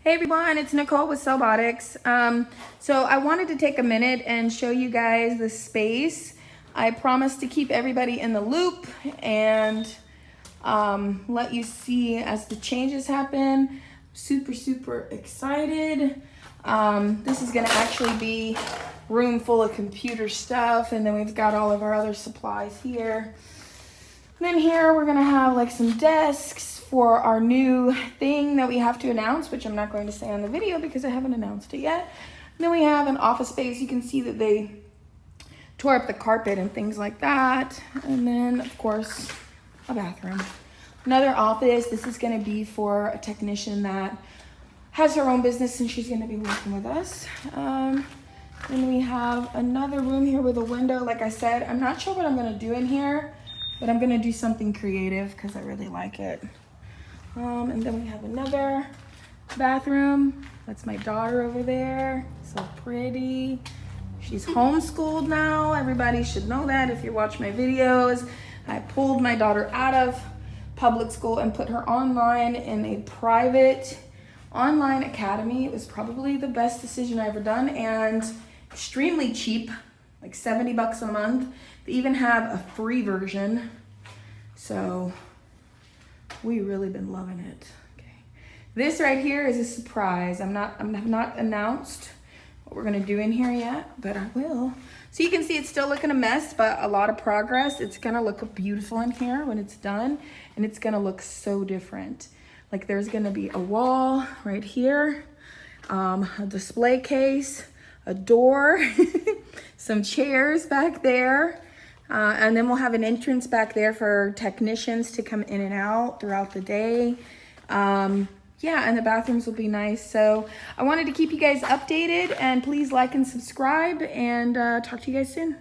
Hey everyone, it's Nicole with CellBotics. So I wanted to take a minute and show you guys the space. I promised to keep everybody in the loop and let you see as the changes happen. Super excited. This is gonna actually be a room full of computer stuff, and then we've got all of our other supplies here. And then here we're gonna have like some desks for our new thing that we have to announce, which I'm not going to say on the video because I haven't announced it yet. And then we have an office space. You can see that they tore up the carpet and things like that. And then of course, a bathroom. Another office. This is gonna be for a technician that has her own business and she's gonna be working with us. Then we have another room here with a window. Like I said, I'm not sure what I'm gonna do in here, but I'm gonna do something creative because I really like it. And then we have another bathroom. That's my daughter over there. So pretty. She's homeschooled now. Everybody should know that if you watch my videos. I pulled my daughter out of public school and put her online in a private online academy. It was probably the best decision I ever done and extremely cheap, like 70 bucks a month. They even have a free version. So we've really been loving it. Okay. This right here is a surprise. I've not announced what we're gonna do in here yet, but I will. So you can see it's still looking a mess, but a lot of progress. It's gonna look beautiful in here when it's done, and it's gonna look so different. Like there's gonna be a wall right here, a display case, a door, some chairs back there. And then we'll have an entrance back there for technicians to come in and out throughout the day. Yeah, and the bathrooms will be nice. So I wanted to keep you guys updated, and please like and subscribe, and talk to you guys soon.